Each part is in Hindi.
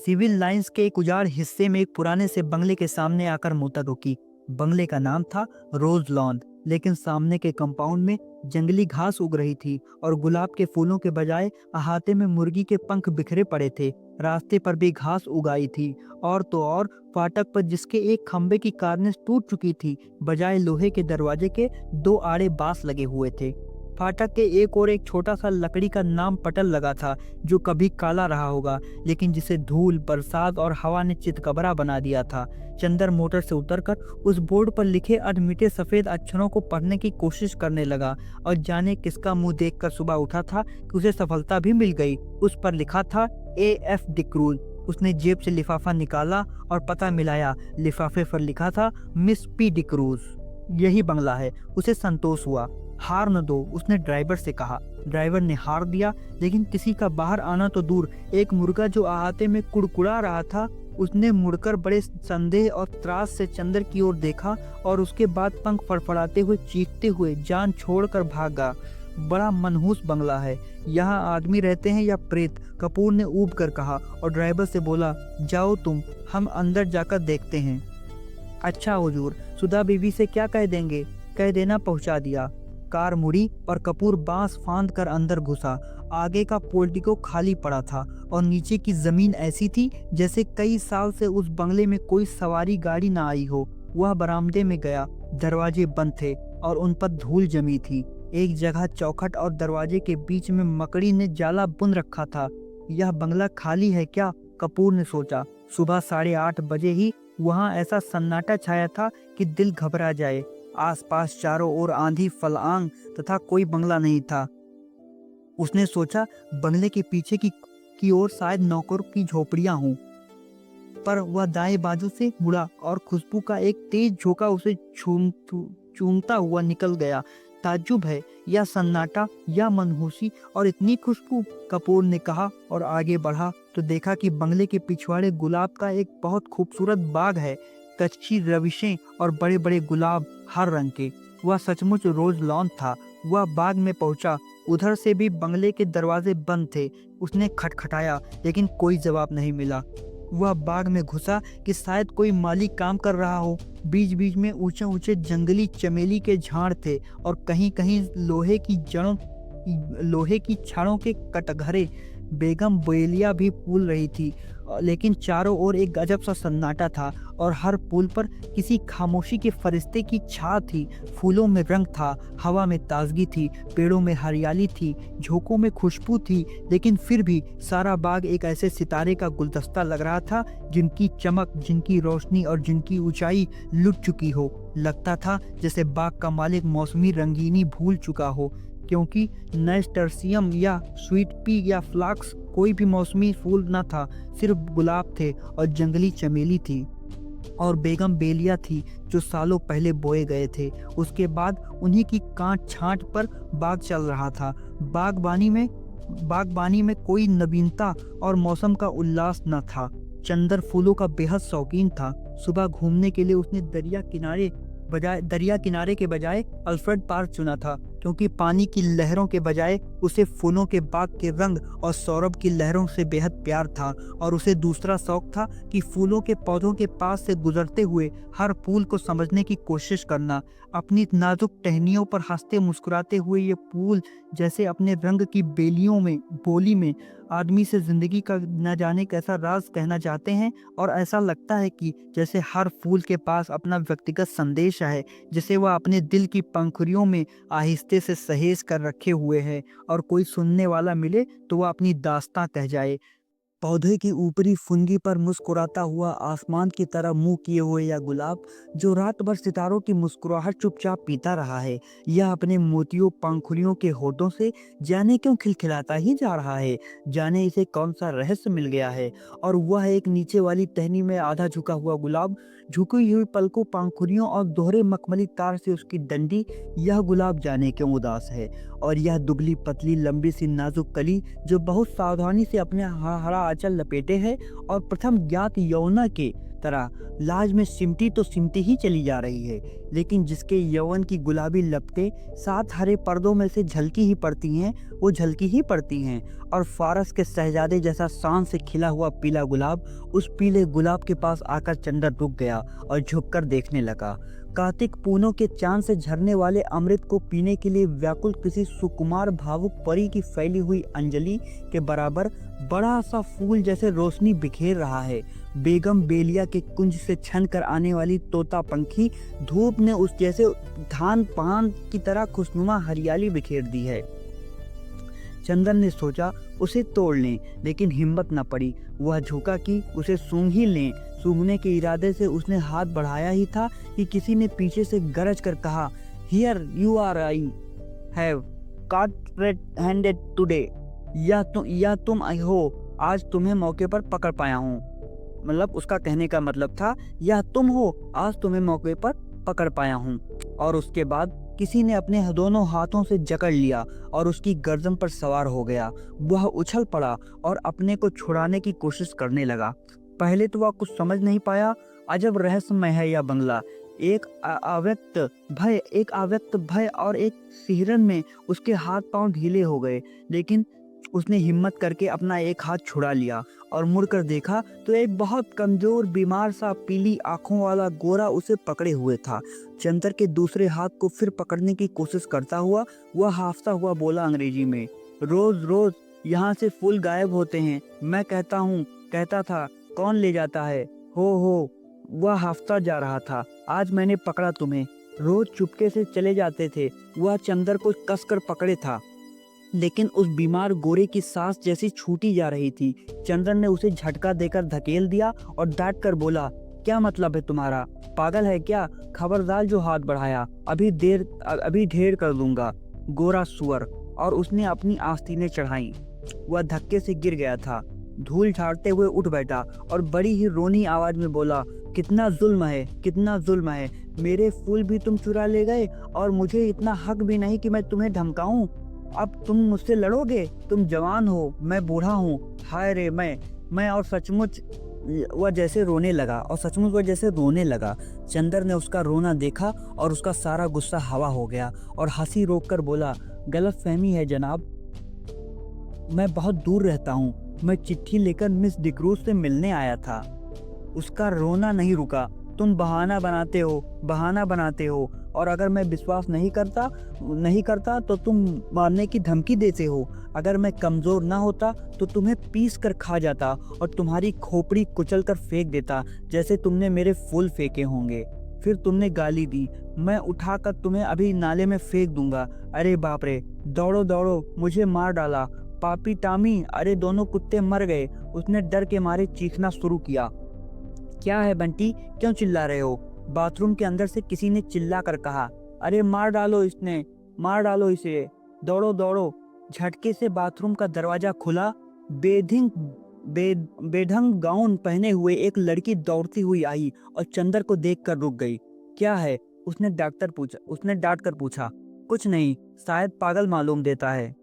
सिविल लाइंस के एक उजाड़ हिस्से में एक पुराने से बंगले के सामने आकर मोटर रुकी। बंगले का नाम था रोज लॉन, लेकिन सामने के कंपाउंड में जंगली घास उग रही थी और गुलाब के फूलों के बजाय अहाते में मुर्गी के पंख बिखरे पड़े थे। रास्ते पर भी घास उगाई थी, और तो और फाटक पर जिसके एक खंबे की कार्निस टूट चुकी थी, बजाय लोहे के दरवाजे के दो आड़े बांस लगे हुए थे। फाटक के एक और एक छोटा सा लकड़ी का नाम पटल लगा था, जो कभी काला रहा होगा, लेकिन जिसे धूल, बरसात और हवा ने चितकबरा बना दिया था। चंदर मोटर से उतरकर उस बोर्ड पर लिखे अधमीटे सफेद अक्षरों को पढ़ने की कोशिश करने लगा, और जाने किसका मुंह देखकर सुबह उठा था कि उसे सफलता भी मिल गई। उस पर लिखा था AF डिक्रूज। उसने जेब से लिफाफा निकाला और पता मिलाया। लिफाफे पर लिखा था मिस P डिक्रूज। यही बंगला है। उसे संतोष हुआ। हार न दो, उसने ड्राइवर से कहा। ड्राइवर ने हार दिया, लेकिन किसी का बाहर आना तो दूर, एक मुर्गा जो अहाते में कुड़कुड़ा रहा था, उसने मुड़कर बड़े संदेह और त्रास से चंदर की ओर देखा और उसके बाद पंख फड़फड़ाते हुए, चीखते हुए जान छोड़कर भागा। बड़ा मनहूस बंगला है। यहाँ आदमी रहते हैं या प्रेत? कपूर ने ऊब कर कहा, और ड्राइवर से बोला, जाओ तुम, हम अंदर जाकर देखते हैं। अच्छा हुजूर, सुधा बीवी से क्या कह देंगे? कह देना पहुंचा दिया। कार मुड़ी और कपूर बांस फांद कर अंदर घुसा। आगे का पोर्टिको खाली पड़ा था और नीचे की जमीन ऐसी थी जैसे कई साल से उस बंगले में कोई सवारी गाड़ी ना आई हो। वह बरामदे में गया। दरवाजे बंद थे और उन पर धूल जमी थी। एक जगह चौखट और दरवाजे के बीच में मकड़ी ने जाला बुन रखा था। यह बंगला खाली है क्या? कपूर ने सोचा। सुबह 8:30 बजे ही वहां ऐसा सन्नाटा छाया था कि दिल घबरा जाए। आसपास चारों ओर आंधी फलांग तथा कोई बंगला नहीं था। उसने सोचा, बंगले के पीछे की ओर शायद नौकरों की झोपड़ियां हों। पर वह दाएं बाजू से मुड़ा और खुशबू का एक तेज झोंका उसे चूमता हुआ निकल गया। ताज्जुब है, या सन्नाटा या मनहूसी और इतनी खुशबू, कपूर ने कहा और आगे बढ़ा तो देखा कि बंगले के पिछवाड़े गुलाब का एक बहुत खूबसूरत बाग है। कच्ची रविशें और बड़े बड़े गुलाब हर रंग के। वह सचमुच रोज लॉन था। वह बाग में पहुंचा। उधर से भी बंगले के दरवाजे बंद थे। उसने खटखटाया, लेकिन कोई जवाब नहीं मिला। वह बाग में घुसा कि शायद कोई माली काम कर रहा हो। बीच बीच में ऊंचे ऊंचे जंगली चमेली के झाड़ थे और कहीं कहीं लोहे की छड़ों के कटघरे। बेगम बेलिया भी फूल रही थी, लेकिन चारों ओर एक गजब सा सन्नाटा था और हर पुल पर किसी खामोशी के फरिश्ते की छाया थी। फूलों में रंग था, हवा में ताजगी थी, पेड़ों में हरियाली थी, झोंकों में खुशबू थी, लेकिन फिर भी सारा बाग एक ऐसे सितारे का गुलदस्ता लग रहा था जिनकी चमक, जिनकी रोशनी और जिनकी ऊंचाई लुट चुकी हो। लगता था जैसे बाग का मालिक मौसमी रंगीनी भूल चुका हो, क्योंकि नैस्टर्सियम या स्वीट पी या फ्लाक्स कोई भी मौसमी फूल न था। सिर्फ गुलाब थे और जंगली चमेली थी और बेगम बेलिया थी जो सालों पहले बोए गए थे। उसके बाद उन्हीं की कांट छांट पर बाग चल रहा था। बागबानी में कोई नवीनता और मौसम का उल्लास न था। चंदर फूलों का बेहद शौकीन था। सुबह घूमने के लिए उसने दरिया किनारे के बजाय अल्फ्रेड पार्क चुना था, क्योंकि पानी की लहरों के बजाय उसे फूलों के बाग के रंग और सौरभ की लहरों से बेहद प्यार था। और उसे दूसरा शौक था कि फूलों के पौधों के पास से गुजरते हुए हर फूल को समझने की कोशिश करना। अपनी नाजुक टहनियों पर हंसते मुस्कुराते हुए ये फूल जैसे अपने रंग की बोली में आदमी से जिंदगी का न जाने कैसा राज कहना चाहते हैं। और ऐसा लगता है कि जैसे हर फूल के पास अपना व्यक्तिगत संदेश है, जिसे वह अपने दिल की पंखुड़ियों में आहिस्ते से सहेज कर रखे हुए है, और कोई सुनने वाला मिले तो वह अपनी दास्तां कह जाए। पौधे की ऊपरी फुनगी पर मुस्कुराता हुआ आसमान की तरह मुंह किए हुए यह गुलाब, जो रात भर सितारों की मुस्कुराहट चुपचाप पीता रहा है, यह अपने मोतियों पंखुड़ियों के होठों से जाने क्यों खिलखिलाता ही जा रहा है। जाने इसे कौन सा रहस्य मिल गया है। और वह एक नीचे वाली टहनी में आधा झुका हुआ गुलाब, झुकी हुई पलकों, पंखुड़ियों और दोहरे मखमली तार से उसकी डंडी, यह गुलाब जाने क्यों उदास है। और यह दुबली पतली लंबी सी नाजुक कली, जो बहुत सावधानी से अपने हरा आंचल लपेटे है और प्रथम ज्ञात यौवना के तरह लाज में सिमटी ही चली जा रही है, लेकिन जिसके यौवन की गुलाबी लपटें 7 हरे पर्दों में से झलकी ही पड़ती हैं, वो झलकी ही पड़ती हैं। और फारस के शहजादे जैसा शान से खिला हुआ पीला गुलाब, उस पीले गुलाब के पास आकर चंदर रुक गया और झुककर देखने लगा। कार्तिक पूनों के चांद से झरने वाले अमृत को पीने के लिए व्याकुल किसी सुकुमार भावुक परी की फैली हुई अंजलि के बराबर बड़ा सा फूल जैसे रोशनी बिखेर रहा है। बेगम बेलिया के कुंज से छन कर आने वाली तोता पंखी धूप ने उस जैसे धान पान की तरह खुशनुमा हरियाली बिखेर दी है। चंदन ने सोचा उसे तोड़ लें, लेकिन हिम्मत न पड़ी। वह झुका कि उसे सूंघ ही लें। सूंघने के इरादे से उसने हाथ बढ़ाया ही था कि किसी ने पीछे से गरज कर कहा, here you are, I have caught red handed today. या तुम आई हो, आज तुम्हें मौके पर पकड़ पाया हूँ। मतलब उसका कहने का मतलब था, यह तुम हो, आज तुम्हें मौके पर पकड़ पाया हूँ। और उसके बाद किसी ने अपने दोनों हाथों से जकड़ लिया और उसकी गर्दन पर सवार हो गया। वह उछल पड़ा और अपने को छुड़ाने की कोशिश करने लगा। पहले तो वह कुछ समझ नहीं पाया। अजब रहस्यमय है यह बंगला। एक अव्यक्त भय और एक सिहरन में उसके हाथ पांव ढीले हो गए, लेकिन उसने हिम्मत करके अपना एक हाथ छुड़ा लिया और मुड़कर देखा तो एक बहुत कमजोर बीमार सा पीली आंखों वाला गोरा उसे पकड़े हुए था। चंदर के दूसरे हाथ को फिर पकड़ने की कोशिश करता हुआ वह हाफता हुआ बोला अंग्रेजी में, रोज रोज यहाँ से फूल गायब होते हैं। मैं कहता था कौन ले जाता है। हो वह हाफता जा रहा था। आज मैंने पकड़ा तुम्हें। रोज चुपके से चले जाते थे। वह चंदर को कसकर पकड़े था, लेकिन उस बीमार गोरे की सांस जैसी छूटी जा रही थी। चंदन ने उसे झटका देकर धकेल दिया और डांट कर बोला, क्या मतलब है तुम्हारा? पागल है क्या? खबरदार जो हाथ बढ़ाया, अभी ढेर कर दूंगा, गोरा सुअर। और उसने अपनी आस्तीनें चढ़ाई। वह धक्के से गिर गया था। धूल झाड़ते हुए उठ बैठा और बड़ी ही रोनी आवाज में बोला, कितना जुल्म है, कितना जुल्म है। मेरे फूल भी तुम चुरा ले गए और मुझे इतना हक भी नहीं कि मैं तुम्हें धमकाऊं। अब तुम मुझसे लड़ोगे? तुम जवान हो, मैं बूढ़ा हूँ। हाय रे मैं और सचमुच वह जैसे रोने लगा। चंदर ने उसका रोना देखा और उसका सारा गुस्सा हवा हो गया और हंसी रोककर बोला, गलतफहमी है जनाब, मैं बहुत दूर रहता हूँ। मैं चिट्ठी लेकर मिस डिक्रूज से मिलने आया था। उसका रोना नहीं रुका। तुम बहाना बनाते हो और अगर मैं विश्वास नहीं करता तो तुम मारने की धमकी देते हो। अगर मैं कमजोर ना होता तो तुम्हें पीस कर खा जाता और तुम्हारी खोपड़ी कुचल कर फेंक देता, जैसे तुमने मेरे फूल फेंके होंगे। फिर तुमने गाली दी, मैं उठाकर तुम्हें अभी नाले में फेंक दूंगा। अरे बाप रे, दौड़ो, मुझे मार डाला। पापी टामी, अरे दोनों कुत्ते मर गए। उसने डर के मारे चीखना शुरू किया। क्या है बंटी, क्यों चिल्ला रहे हो? बाथरूम के अंदर से किसी ने चिल्ला कर कहा, अरे मार डालो इसे, दौड़ो। झटके से बाथरूम का दरवाजा खुला। बेढंग गाउन पहने हुए एक लड़की दौड़ती हुई आई और चंदर को देखकर रुक गई। क्या है? उसने डांट कर पूछा। कुछ नहीं, शायद पागल मालूम देता है।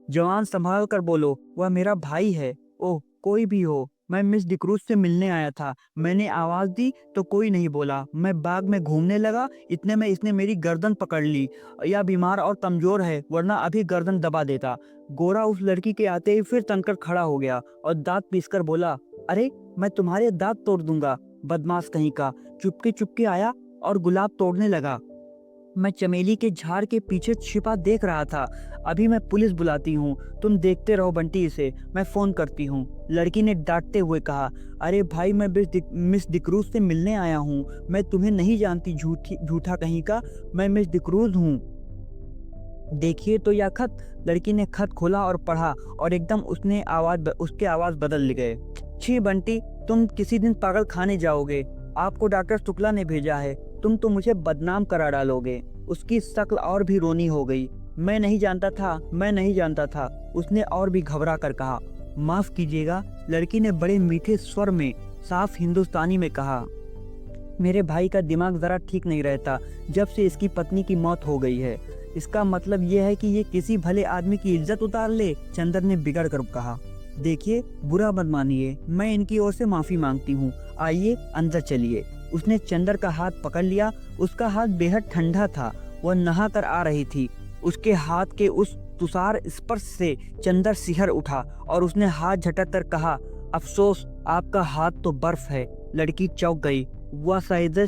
जवान संभाल कर बोलो, वह मेरा भाई है। ओह, कोई भी हो, मैं मिस डिक्रूज से मिलने आया था। मैंने आवाज दी तो कोई नहीं बोला। मैं बाग में घूमने लगा, इतने में इसने मेरी गर्दन पकड़ ली। यह बीमार और कमजोर है, वरना अभी गर्दन दबा देता। गोरा उस लड़की के आते ही फिर तनकर खड़ा हो गया और दांत पीसकर बोला, अरे मैं तुम्हारे दांत तोड़ दूंगा, बदमाश कहीं का। चुपके आया और गुलाब तोड़ने लगा। मैं चमेली के झाड़ के पीछे छिपा देख रहा था। अभी मैं पुलिस बुलाती हूँ, तुम देखते रहो बंटी, इसे मैं फोन करती हूँ। लड़की ने डांटते हुए कहा, अरे भाई मैं मिस डिक्रूज से मिलने आया हूँ। मैं तुम्हें नहीं जानती, झूठा कहीं का। मैं मिस डिक्रूज हूँ। देखिए तो यह खत। लड़की ने खत खोला और पढ़ा और एकदम उसके आवाज बदल गए। छी बंटी, तुम किसी दिन पागल खाने जाओगे। आपको डॉक्टर शुक्ला ने भेजा है। तुम तो मुझे बदनाम करा डालोगे। उसकी शक्ल और भी रोनी हो गई। मैं नहीं जानता था, उसने और भी घबरा कर कहा। माफ कीजिएगा, लड़की ने बड़े मीठे स्वर में साफ हिंदुस्तानी में कहा। मेरे भाई का दिमाग जरा ठीक नहीं रहता जब से इसकी पत्नी की मौत हो गई है। इसका मतलब यह है कि ये किसी भले आदमी की इज्जत उतार ले। चंदर ने बिगड़ कर कहा, देखिए बुरा मत मानिए, मैं इनकी ओर से माफी मांगती हूँ। आइए अंदर चलिए। उसने चंदर का हाथ पकड़ लिया। उसका हाथ बेहद ठंडा था। वह नहा कर आ रही थी। उसके हाथ के उस तुषार स्पर्श से चंदर सिहर उठा और उसने हाथ झटक कर कहा, अफसोस आपका हाथ तो बर्फ है। लड़की चौंक गई। वह शायद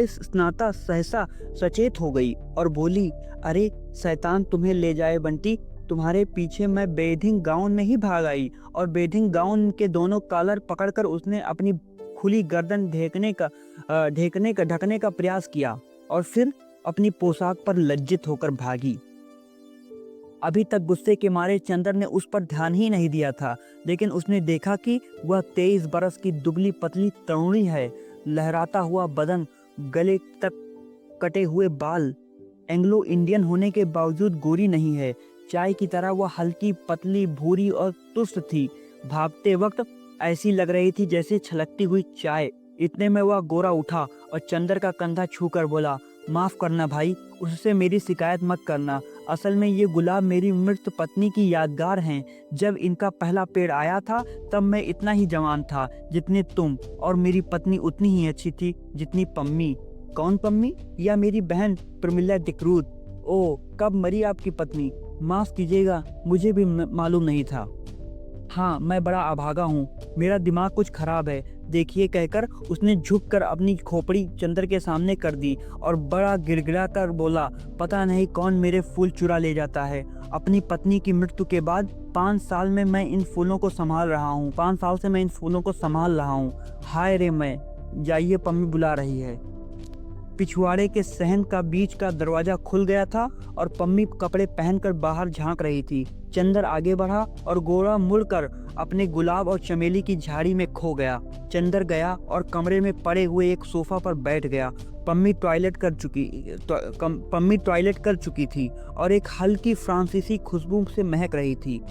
स्नाता सहसा सचेत हो गई और बोली, अरे शैतान तुम्हें ले जाए बंटी, तुम्हारे पीछे मैं बेधिंग गाउन में ही भाग आई। और बेधिंग गाउन के दोनों कॉलर पकड़कर उसने अपनी खुली गर्दन ढकने का प्रयास किया और फिर अपनी पोशाक पर लज्जित होकर भागी। अभी तक गुस्से के मारे चंदर ने उस पर ध्यान ही नहीं दिया था, लेकिन उसने देखा कि वह 23 बरस की दुबली पतली तरुणी है। लहराता हुआ बदन, गले तक कटे हुए बाल, एंग्लो इंडियन होने के बावजूद गोरी नहीं है। चाय की तरह वह हल्की, पतली, भूरी और तुष्ट थी। भागते वक्त ऐसी लग रही थी जैसे छलकती हुई चाय। इतने में वह गोरा उठा और चंदर का कंधा छूकर बोला, माफ करना भाई, उससे मेरी शिकायत मत करना। असल में ये गुलाब मेरी मृत पत्नी की यादगार हैं। जब इनका पहला पेड़ आया था तब मैं इतना ही जवान था जितने तुम, और मेरी पत्नी उतनी ही अच्छी थी जितनी पम्मी। कौन पम्मी? या मेरी बहन प्रमिला डिक्रूज। ओ, कब मरी आपकी पत्नी? माफ कीजिएगा, मुझे भी मालूम नहीं था। हाँ, मैं बड़ा अभागा हूँ, मेरा दिमाग कुछ खराब है। देखिए, कहकर उसने झुककर अपनी खोपड़ी चंदर के सामने कर दी और बड़ा गिड़गिड़ा कर बोला, पता नहीं कौन मेरे फूल चुरा ले जाता है। अपनी पत्नी की मृत्यु के बाद 5 साल में मैं इन फूलों को संभाल रहा हूँ। 5 साल से मैं इन फूलों को संभाल रहा हूँ। हाय रे मैं, जाइए, पम्मी बुला रही है। पिछवाड़े के सहन का बीच का दरवाजा खुल गया था और पम्मी कपड़े पहनकर बाहर झांक रही थी। चंदर आगे बढ़ा और गोरा मुड़कर अपने गुलाब और चमेली की झाड़ी में खो गया। चंदर गया और कमरे में पड़े हुए एक सोफा पर बैठ गया। पम्मी टॉयलेट कर चुकी थी और एक हल्की फ्रांसीसी खुशबू से महक रही थी।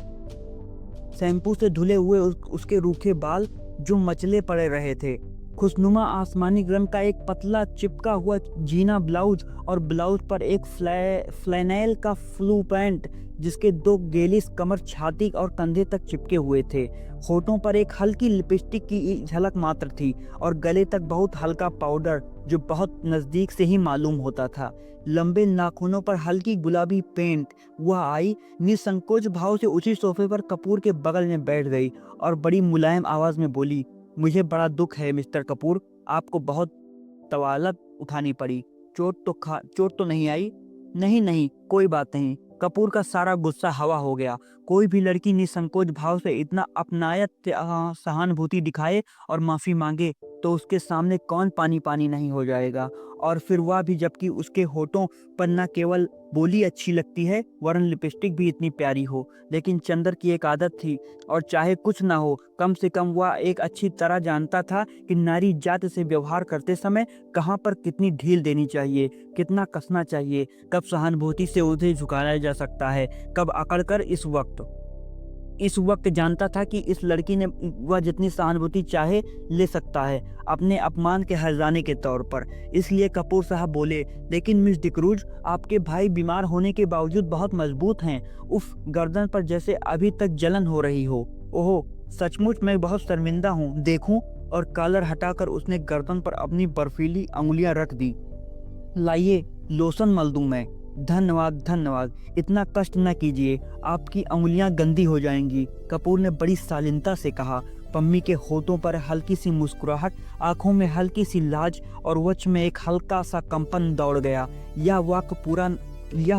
शैम्पू से धुले हुए उसके रूखे बाल जो मचले पड़े रहे थे। खुशनुमा आसमानी रंग का एक पतला चिपका हुआ जीना ब्लाउज और ब्लाउज पर एक फ्लैनेल का फ्लू पैंट जिसके 2 गेलिस कमर, छाती और कंधे तक चिपके हुए थे। होठों पर एक हल्की लिपस्टिक की झलक मात्र थी और गले तक बहुत हल्का पाउडर जो बहुत नजदीक से ही मालूम होता था। लंबे नाखूनों पर हल्की गुलाबी पेंट। वह आई, निसंकोच भाव से उसी सोफे पर कपूर के बगल में बैठ गई और बड़ी मुलायम आवाज में बोली, मुझे बड़ा दुख है मिस्टर कपूर, आपको बहुत तवालत उठानी पड़ी। चोट तो नहीं आई? नहीं, कोई बात नहीं। कपूर का सारा गुस्सा हवा हो गया। कोई भी लड़की निसंकोच भाव से इतना अपनायत सहानुभूति दिखाए और माफी मांगे तो उसके सामने कौन पानी पानी नहीं हो जाएगा। और फिर वह भी जबकि उसके होठों पर न केवल बोली अच्छी लगती है वरन लिपस्टिक भी इतनी प्यारी हो। लेकिन चंदर की एक आदत थी, और चाहे कुछ ना हो, कम से कम वह एक अच्छी तरह जानता था कि नारी जाति से व्यवहार करते समय कहाँ पर कितनी ढील देनी चाहिए, कितना कसना चाहिए, कब सहानुभूति से उसे झुकाया जा सकता है, कब अकड़कर। इस वक्त जानता था कि इस लड़की ने वह जितनी सहानुभूति चाहे ले सकता है अपने अपमान के हर्जाने के तौर पर। इसलिए कपूर साहब बोले, लेकिन मिस डिक्रूज, आपके भाई बीमार होने के बावजूद बहुत मजबूत हैं। उफ, गर्दन पर जैसे अभी तक जलन हो रही हो। ओह, सचमुच मैं बहुत शर्मिंदा हूँ। देखूं? और कॉलर हटाकर उसने गर्दन पर अपनी बर्फीली अंगुलियां रख दी। लाइए, लोशन मल दूं मैं? धन्यवाद, इतना कष्ट न कीजिए, आपकी अंगुलियां गंदी हो जाएंगी, कपूर ने बड़ी शालीनता से कहा। पम्मी के होठों पर हल्की सी मुस्कुराहट, आंखों में हल्की सी लाज और वक्ष में एक हल्का सा कंपन दौड़ गया। यह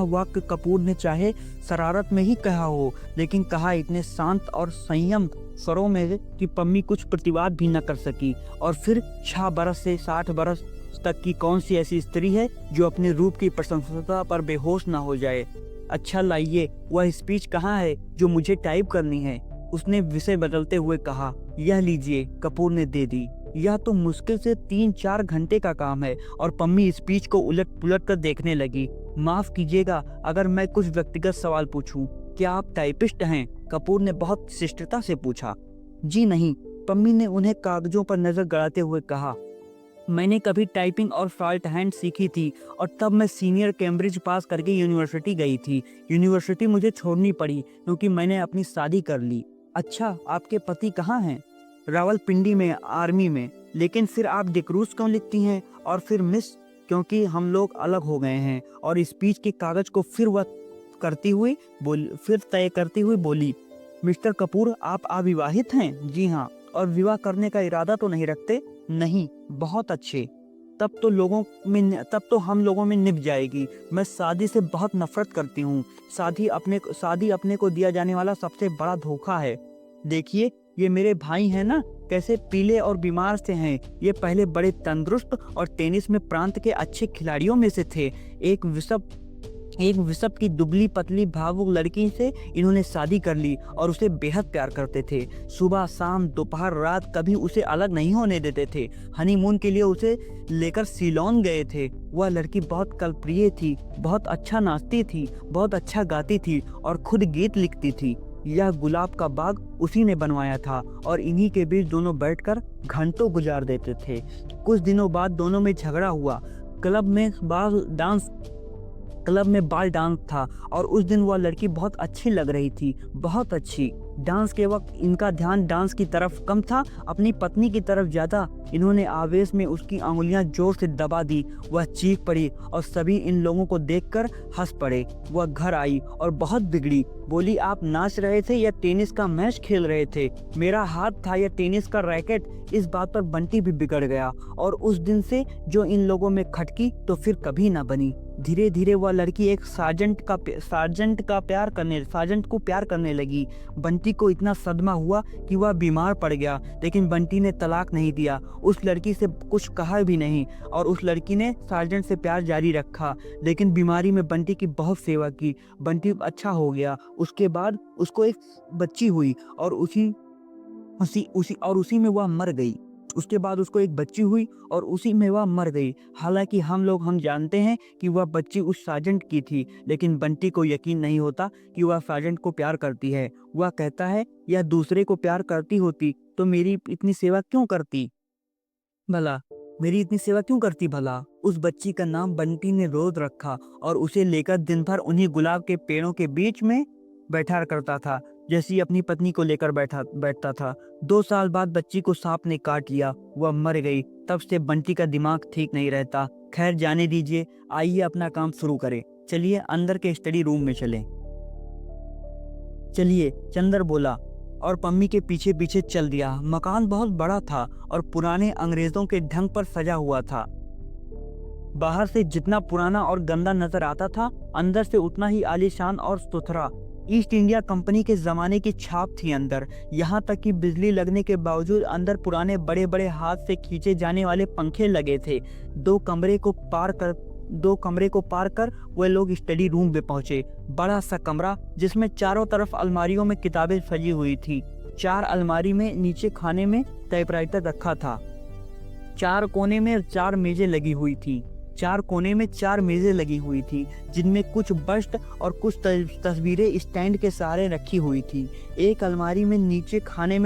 वाक्य कपूर ने चाहे शरारत में ही कहा हो, लेकिन कहा इतने शांत और संयम स्वरों में कि पम्मी कुछ प्रतिवाद भी न कर सकी। और फिर 6 बरस से 60 बरस तक की कौन सी ऐसी स्त्री है जो अपने रूप की प्रशंसता पर बेहोश ना हो जाए। अच्छा, लाइए, वह स्पीच कहाँ है जो मुझे टाइप करनी है? उसने विषय बदलते हुए कहा। यह लीजिए, कपूर ने दे दी। यह तो मुश्किल से 3-4 घंटे का काम है। और पम्मी स्पीच को उलट पुलट कर देखने लगी। माफ कीजिएगा अगर मैं कुछ व्यक्तिगत सवाल पूछूं, क्या आप टाइपिस्ट हैं? कपूर ने बहुत शिष्टता से पूछा। जी नहीं, पम्मी ने उन्हें कागजों पर नजर गड़ाते हुए कहा। मैंने कभी टाइपिंग और शॉर्ट हैंड सीखी थी और तब मैं सीनियर कैम्ब्रिज पास करके यूनिवर्सिटी गई थी। यूनिवर्सिटी मुझे छोड़नी पड़ी क्योंकि मैंने अपनी शादी कर ली। अच्छा, आपके पति कहाँ हैं? रावलपिंडी में, आर्मी में। लेकिन फिर आप डिक्रूज क्यों लिखती हैं और फिर मिस? क्योंकि हम लोग अलग हो गए हैं। और स्पीच के कागज को फिर वह तय करती हुई बोली, मिस्टर कपूर, आप अविवाहित हैं? जी हाँ। और विवाह करने का इरादा तो नहीं रखते? नहीं। बहुत अच्छे। तब तो हम लोगों में निभ जाएगी। मैं शादी से बहुत नफरत करती हूँ। शादी अपने को दिया जाने वाला सबसे बड़ा धोखा है। देखिए, ये मेरे भाई हैं ना, कैसे पीले और बीमार से हैं। ये पहले बड़े तंदुरुस्त और टेनिस में प्रांत के अच्छे खिलाड़ियों में से थे। एक विशप की दुबली पतली भावुक लड़की से इन्होंने शादी कर ली और उसे बेहद प्यार करते थे। सुबह शाम दोपहर रात कभी उसे अलग नहीं होने देते थे। हनीमून के लिए उसे लेकर सिलोन गए थे। वह लड़की बहुत कलप्रिय थी, बहुत अच्छा नाचती थी, बहुत अच्छा गाती थी और खुद गीत लिखती थी। यह गुलाब का बाग उसी ने बनवाया था और इन्हीं के बीच दोनों बैठकर घंटों गुजार देते थे। कुछ दिनों बाद दोनों में झगड़ा हुआ। क्लब में बाल डांस था और उस दिन वह लड़की बहुत अच्छी लग रही थी, बहुत अच्छी। डांस के वक्त इनका ध्यान डांस की तरफ कम था, अपनी पत्नी की तरफ ज्यादा। इन्होंने आवेश में उसकी अंगुलियां जोर से दबा दी। वह चीख पड़ी और सभी इन लोगों को देखकर हंस पड़े। वह घर आई और बहुत बिगड़ी। बोली, आप नाच रहे थे या टेनिस का मैच खेल रहे थे? मेरा हाथ था या टेनिस का रैकेट? इस बात पर बंटी भी बिगड़ गया और उस दिन से जो इन लोगों में खटकी तो फिर कभी ना बनी। धीरे धीरे वह लड़की एक सार्जेंट को प्यार करने लगी। बंटी को इतना सदमा हुआ कि वह बीमार पड़ गया, लेकिन बंटी ने तलाक नहीं दिया, उस लड़की से कुछ कहा भी नहीं और उस लड़की ने सार्जेंट से प्यार जारी रखा। लेकिन बीमारी में बंटी की बहुत सेवा की। बंटी अच्छा हो गया। उसके बाद उसको एक बच्ची हुई और उसी में वह मर गई। उसके बाद उसको एक बच्ची हुई और उसी में वह मर गई। हालांकि हम जानते हैं कि वह बच्ची उस सार्जेंट की थी, लेकिन बंटी को यकीन नहीं होता कि वह सार्जेंट को प्यार करती है। वह कहता है, यह दूसरे को प्यार करती होती तो मेरी इतनी सेवा क्यों करती भला। उस बच्ची का नाम बंटी ने रोज रखा और उसे लेकर दिन भर उन्हीं गुलाब के पेड़ों के बीच में बैठा करता था, जैसी अपनी पत्नी को लेकर बैठता था। 2 साल बाद बच्ची को सांप ने काट लिया, वह मर गई। तब से बंटी का दिमाग ठीक नहीं रहता। खैर, जाने दीजिए, आइए अपना काम शुरू करें। चलिए अंदर के स्टडी रूम में चलें। चलिए, चंदर बोला और पम्मी के पीछे पीछे चल दिया। मकान बहुत बड़ा था और पुराने अंग्रेजों के ढंग पर सजा हुआ था। बाहर से जितना पुराना और गंदा नजर आता था, अंदर से उतना ही आलीशान और सुथरा। ईस्ट इंडिया कंपनी के जमाने की छाप थी अंदर। यहाँ तक कि बिजली लगने के बावजूद अंदर पुराने बड़े बड़े हाथ से खींचे जाने वाले पंखे लगे थे। 2 कमरे को पार कर वे लोग स्टडी रूम में पहुंचे। बड़ा सा कमरा जिसमें चारों तरफ अलमारियों में किताबें सजी हुई थी। 4 अलमारी में नीचे खाने में टाइपराइटर रखा था। 4 कोने में 4 मेजें लगी हुई थी, जिनमें कुछ बस्ट और कुछ तस्वीरें स्टैंड के सहारे रखी हुई थी। एक अलमारी में नीचे खाने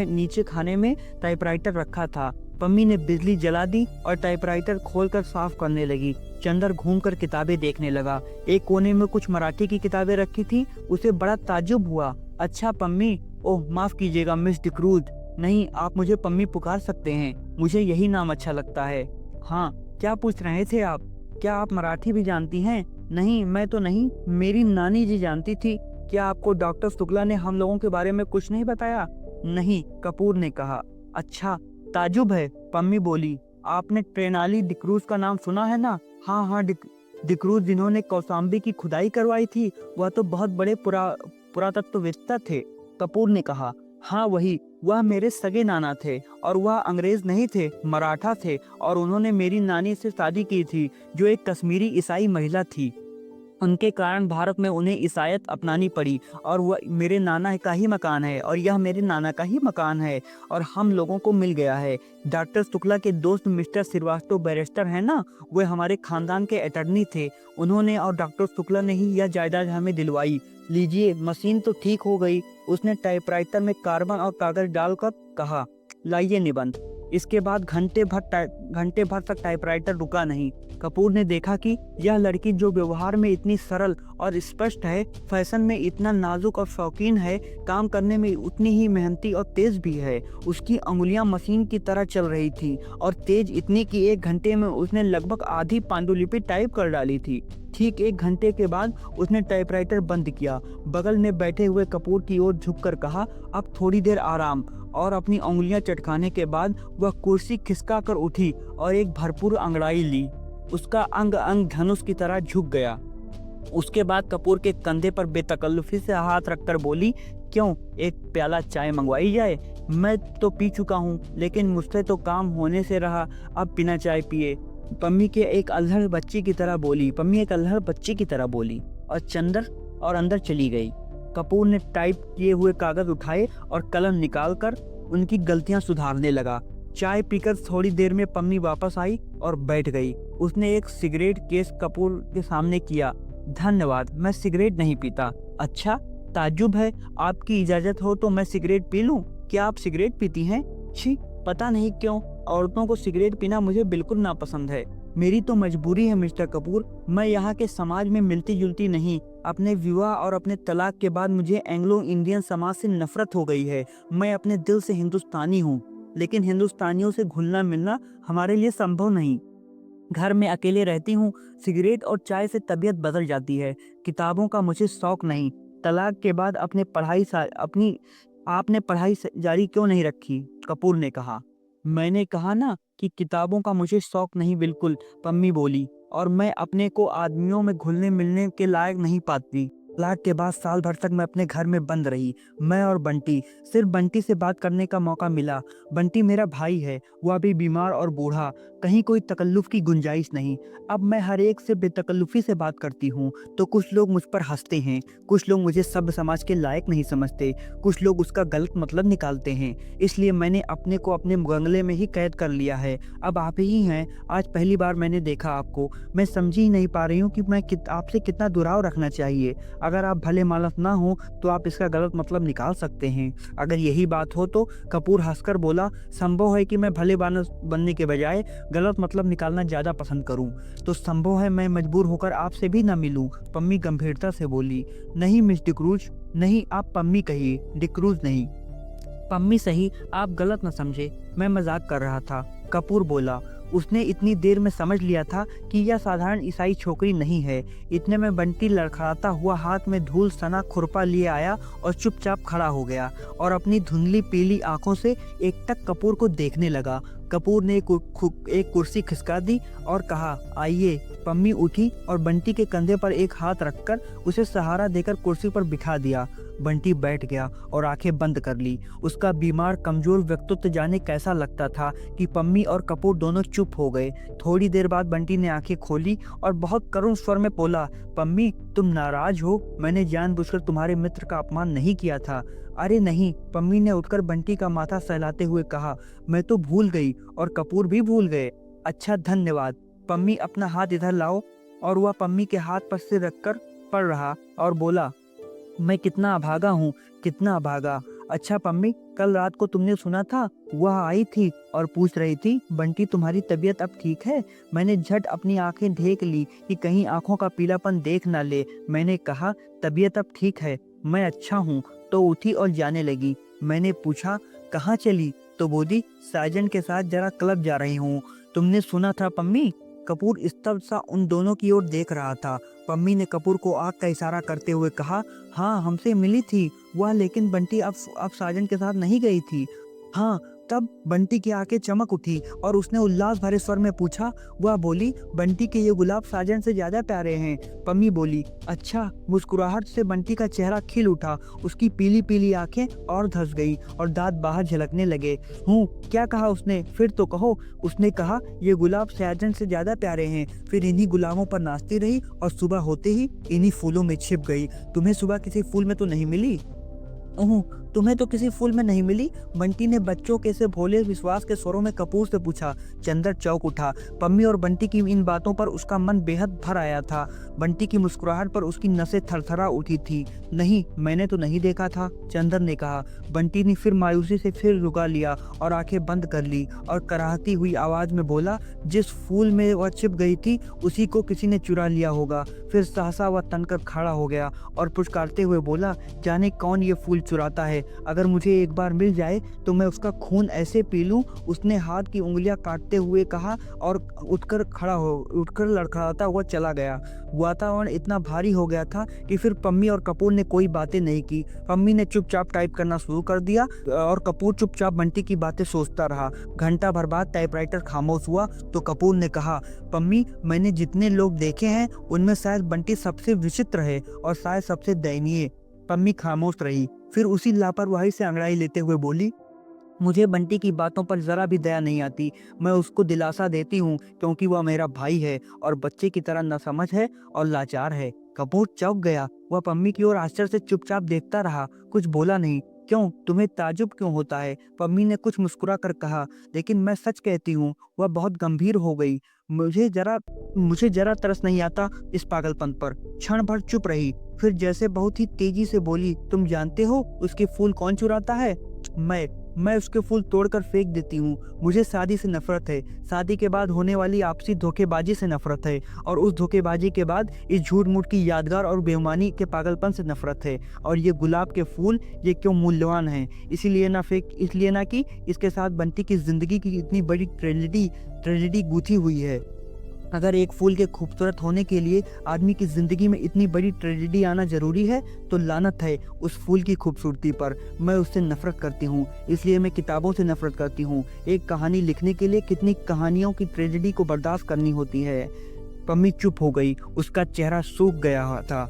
में टाइपराइटर रखा था। पम्मी ने बिजली जला दी और टाइपराइटर खोलकर साफ करने लगी। चंदर घूमकर किताबें देखने लगा। एक कोने में कुछ मराठी की किताबें रखी थी। उसे बड़ा ताज्जुब हुआ। अच्छा पम्मी, ओह माफ कीजिएगा मिस डिक्रूज। नहीं, आप मुझे पम्मी पुकार सकते हैं, मुझे यही नाम अच्छा लगता है। हाँ, क्या पूछ रहे थे आप? क्या आप मराठी भी जानती हैं? नहीं, मैं तो नहीं, मेरी नानी जी जानती थी। क्या आपको डॉक्टर शुक्ला ने हम लोगों के बारे में कुछ नहीं बताया? नहीं, कपूर ने कहा। अच्छा, ताजुब है, पम्मी बोली। आपने ट्रेनाली डिक्रूज का नाम सुना है ना? हाँ, डिक्रूज जिन्होंने कौसाम्बी की खुदाई करवाई थी, वह तो बहुत बड़े पुरातत्ववेत्ता थे, कपूर ने कहा। हाँ वही, वह मेरे सगे नाना थे और वह अंग्रेज नहीं थे, मराठा थे और उन्होंने मेरी नानी से शादी की थी, जो एक कश्मीरी ईसाई महिला थी। उनके कारण भारत में उन्हें ईसाईयत अपनानी पड़ी और वह मेरे नाना का ही मकान है और यह मेरे नाना का ही मकान है और हम लोगों को मिल गया है। डॉक्टर शुक्ला के दोस्त मिस्टर श्रीवास्तव बैरिस्टर हैं ना, वे हमारे खानदान के अटर्नी थे। उन्होंने और डॉक्टर शुक्ला ने ही यह जायदाद हमें दिलवाई। लीजिए, मशीन तो ठीक हो गई। उसने टाइपराइटर में कार्बन और कागज डालकर कहा, लाइए निबंध। इसके बाद घंटे भर तक टाइपराइटर रुका नहीं। कपूर ने देखा कि यह लड़की जो व्यवहार में इतनी सरल और स्पष्ट है, फैशन में इतना नाजुक और शौकीन है, काम करने में उतनी ही मेहनती और तेज भी है। उसकी अंगुलियां मशीन की तरह चल रही थी और तेज इतनी कि 1 घंटे में उसने लगभग आधी पांडुलिपि टाइप कर डाली थी। ठीक 1 घंटे के बाद उसने टाइपराइटर बंद किया, बगल में बैठे हुए कपूर की ओर झुककर कहा, अब थोड़ी देर आराम। और अपनी उंगलियां चटकाने के बाद वह कुर्सी खिसका कर उठी और एक भरपूर अंगड़ाई ली। उसका अंग अंग धनुष की तरह झुक गया। उसके बाद कपूर के कंधे पर बेतकल्लुफी से हाथ रखकर बोली, क्यों, एक प्याला चाय मंगवाई जाए? मैं तो पी चुका हूँ, लेकिन मुझसे तो काम होने से रहा, अब बिना चाय पिए। पम्मी एक अल्हड़ बच्ची की तरह बोली और अंदर चली गई। कपूर ने टाइप किए हुए कागज उठाए और कलम निकालकर उनकी गलतियां सुधारने लगा। चाय पीकर थोड़ी देर में पम्मी वापस आई और बैठ गई। उसने एक सिगरेट केस कपूर के सामने किया। धन्यवाद, मैं सिगरेट नहीं पीता। अच्छा, ताज्जुब है, आपकी इजाजत हो तो मैं सिगरेट पी लूं? क्या आप सिगरेट पीती हैं? छी, पता नहीं क्यों औरतों को सिगरेट पीना मुझे बिल्कुल नापसंद है। मेरी तो मजबूरी है मिस्टर कपूर, मैं यहाँ के समाज में मिलती जुलती नहीं। अपने विवाह और अपने तलाक के बाद मुझे एंग्लो इंडियन समाज से नफरत हो गई है। मैं अपने दिल से हिंदुस्तानी हूँ, लेकिन हिंदुस्तानियों से घुलना मिलना हमारे लिए संभव नहीं। घर में अकेले रहती हूँ, सिगरेट और चाय से तबीयत बदल जाती है। किताबों का मुझे शौक नहीं। तलाक के बाद आपने पढ़ाई जारी क्यों नहीं रखी? कपूर ने कहा। मैंने कहा ना कि किताबों का मुझे शौक नहीं बिल्कुल, पम्मी बोली, और मैं अपने को आदमियों में घुलने मिलने के लायक नहीं पाती। तलाक के बाद साल भर तक मैं अपने घर में बंद रही, मैं और बंटी। सिर्फ बंटी से बात करने का मौका मिला। बंटी मेरा भाई है, वह भी बीमार और बूढ़ा, कहीं कोई तकल्लुफ की गुंजाइश नहीं। अब मैं हर एक से बेतकल्लुफी से बात करती हूँ तो कुछ लोग मुझ पर हंसते हैं, कुछ लोग मुझे सभ्य समाज के लायक नहीं समझते, कुछ लोग उसका गलत मतलब निकालते हैं। इसलिए मैंने अपने को अपने बंगले में ही कैद कर लिया है। अब आप ही हैं, आज पहली बार मैंने देखा आपको। मैं समझ ही नहीं पा रही हूँ कि मैं आपसे कितना दुराव रखना चाहिए। अगर आप भले मानस ना हो तो आप इसका गलत मतलब निकाल सकते हैं। अगर यही बात हो तो कपूर हंसकर बोला, संभव है कि मैं भले मानस बनने के बजाय गलत मतलब निकालना ज़्यादा पसंद करूं। तो संभव है मैं मजबूर होकर आपसे भी ना मिलूं। पम्मी गंभीरता से बोली। नहीं मिस डिक्रूज, नहीं, आप पम्मी कहिए, डिक्रूज नहीं। पम्मी सही, आप गलत न समझे, मैं मजाक कर रहा था, कपूर बोला। उसने इतनी देर में समझ लिया था कि यह साधारण ईसाई छोकरी नहीं है। इतने में बंटी लड़खड़ाता हुआ हाथ में धूल सना खुरपा लिए आया और चुपचाप खड़ा हो गया और अपनी धुंधली पीली आंखों से एकटक कपूर को देखने लगा। कपूर ने एक कुर्सी खिसका दी और कहा, आइए। पम्मी उठी और बंटी के कंधे पर एक हाथ रखकर उसे सहारा देकर कुर्सी पर बिठा दिया। बंटी बैठ गया और आंखें बंद कर ली। उसका बीमार कमजोर व्यक्तित्व जाने कैसा लगता था कि पम्मी और कपूर दोनों चुप हो गए। थोड़ी देर बाद बंटी ने आंखें खोली और बहुत करुण स्वर में बोला, पम्मी, तुम नाराज हो? मैंने जानबूझकर तुम्हारे मित्र का अपमान नहीं किया था। अरे नहीं, पम्मी ने उठकर बंटी का माथा सहलाते हुए कहा, मैं तो भूल गई और कपूर भी भूल गए। अच्छा, धन्यवाद। पम्मी, अपना हाथ इधर लाओ। और वह पम्मी के हाथ पर सिर रखकर पढ़ रहा और बोला, मैं कितना अभागा हूँ, कितना अभागा। अच्छा पम्मी, कल रात को तुमने सुना था वह आई थी और पूछ रही थी, बंटी तुम्हारी तबीयत अब ठीक है? मैंने झट अपनी आंखें ढेक ली कि कहीं आंखों का पीलापन देख ना ले। मैंने कहा, तबीयत अब ठीक है, मैं अच्छा हूँ। तो उठी और जाने लगी। मैंने पूछा, कहाँ चली? तो बोली, साजन के साथ जरा क्लब जा रही हूँ। तुमने सुना था पम्मी? कपूर स्तब्ध सा उन दोनों की ओर देख रहा था। पम्मी ने कपूर को आंख का इशारा करते हुए कहा, हाँ, हमसे मिली थी वह, लेकिन बंटी अब साजन के साथ नहीं गई थी। हाँ, तब बंटी की आंखें चमक उठी और उसने उल्लास भरे स्वर में पूछा। वह बोली, बंटी के ये गुलाब साजन से ज्यादा प्यारे हैं। पम्मी बोली, अच्छा। मुस्कुराहट से बंटी का चेहरा खिल उठा। उसकी पीली पीली आंखें और धंस गई और दांत बाहर झलकने लगे। क्या कहा उसने? फिर तो कहो। उसने कहा, ये गुलाब साजन से ज्यादा प्यारे हैं। फिर इन्हीं गुलाबों पर नाचती रही और सुबह होते ही इन्हीं फूलों में छिप गई। तुम्हें सुबह किसी फूल में तो नहीं मिली? तुम्हें तो किसी फूल में नहीं मिली? बंटी ने बच्चों के से भोले विश्वास के स्वरों में कपूर से पूछा। चंदर चौंक उठा। पम्मी और बंटी की इन बातों पर उसका मन बेहद भर आया था। बंटी की मुस्कुराहट पर उसकी नसें थरथरा उठी थी। नहीं, मैंने तो नहीं देखा था, चंदर ने कहा। बंटी ने फिर मायूसी से फिर रुका लिया और आंखें बंद कर ली और कराहती हुई आवाज में बोला, जिस फूल में वह छिप गई थी उसी को किसी ने चुरा लिया होगा। फिर सहसा वह तनकर खड़ा हो गया और पुचकारते हुए बोला, जाने कौन ये फूल चुराता है। है, अगर मुझे एक बार मिल जाए तो मैं उसका खून ऐसे पी लूं। उसने हाथ की उंगलियां काटते हुए कहा और उठकर लड़खड़ाता हुआ चला गया। वातावरण इतना भारी हो गया था कि फिर पम्मी और कपूर ने कोई बातें नहीं की। पम्मी ने चुपचाप टाइप करना शुरू कर दिया और कपूर चुपचाप बंटी की बातें सोचता रहा। घंटा भर बाद टाइपराइटर खामोश हुआ तो कपूर ने कहा, पम्मी, मैंने जितने लोग देखे हैं उनमें शायद बंटी सबसे विचित्र है और शायद सबसे दयनीय। पम्मी खामोश रही, फिर उसी लापरवाही से अंगड़ाई लेते हुए बोली, मुझे बंटी की बातों पर जरा भी दया नहीं आती। मैं उसको दिलासा देती हूँ क्योंकि वह मेरा भाई है और बच्चे की तरह नासमझ है और लाचार है। कपूर चौंक गया। वह पम्मी की ओर आश्चर्य से चुपचाप देखता रहा, कुछ बोला नहीं। क्यों, तुम्हें ताजुब क्यों होता है? पम्मी ने कुछ मुस्कुरा कर कहा, लेकिन मैं सच कहती हूँ। वह बहुत गंभीर हो गई। मुझे जरा तरस नहीं आता इस पागलपन पर। क्षण भर चुप रही, फिर जैसे बहुत ही तेजी से बोली, तुम जानते हो उसके फूल कौन चुराता है? मैं उसके फूल तोड़कर फेंक देती हूँ। मुझे शादी से नफरत है, शादी के बाद होने वाली आपसी धोखेबाजी से नफरत है और उस धोखेबाजी के बाद इस झूठ मूठ की यादगार और बेईमानी के पागलपन से नफरत है। और ये गुलाब के फूल, ये क्यों मूल्यवान हैं? इसलिए ना कि इसके साथ बंटी की जिंदगी की इतनी बड़ी ट्रेजेडी गूंथी हुई है। अगर एक फूल के खूबसूरत होने के लिए आदमी की जिंदगी में इतनी बड़ी ट्रेजेडी आना जरूरी है तो लानत है उस फूल की खूबसूरती पर। मैं उससे नफरत करती हूँ, इसलिए मैं किताबों से नफरत करती हूँ। एक कहानी लिखने के लिए कितनी कहानियों की ट्रेजेडी को बर्दाश्त करनी होती है। पम्मी चुप हो गई, उसका चेहरा सूख गया था।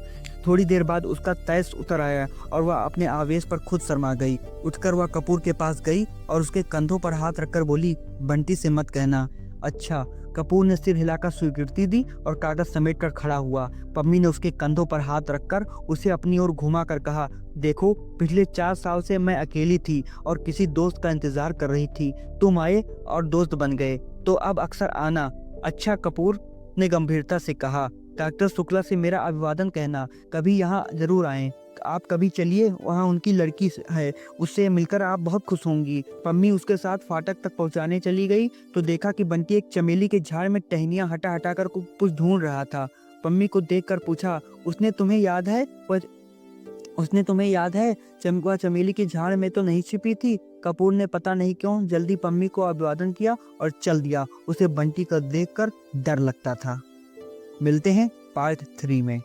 थोड़ी देर बाद उसका तैस उतर आया और वह अपने आवेश पर खुद शर्मा गई। उठकर वह कपूर के पास गई और उसके कंधों पर हाथ रखकर बोली, बंटी से मत कहना। अच्छा। कपूर ने सिर हिलाकर स्वीकृति दी और कागज समेटकर खड़ा हुआ। पम्मी ने उसके कंधों पर हाथ रखकर उसे अपनी ओर घुमा कर कहा, देखो, पिछले 4 साल से मैं अकेली थी और किसी दोस्त का इंतजार कर रही थी। तुम आए और दोस्त बन गए, तो अब अक्सर आना। अच्छा, कपूर ने गंभीरता से कहा, डॉक्टर शुक्ला से मेरा अभिवादन कहना। कभी यहाँ जरूर आएं। आप कभी चलिए, वहाँ उनकी लड़की है, उससे मिलकर आप बहुत खुश होंगी। पम्मी उसके साथ फाटक तक पहुँचाने चली गई तो देखा कि बंटी एक चमेली के झाड़ में टहनियाँ हटा हटा कर कुछ ढूंढ रहा था। पम्मी को देखकर पूछा, उसने तुम्हें याद है चमकुआ चमेली के झाड़ में तो नहीं छिपी थी? कपूर ने पता नहीं क्यों जल्दी पम्मी को अभिवादन किया और चल दिया। उसे बंटी को देखकर डर लगता था। मिलते हैं पार्ट 3 में।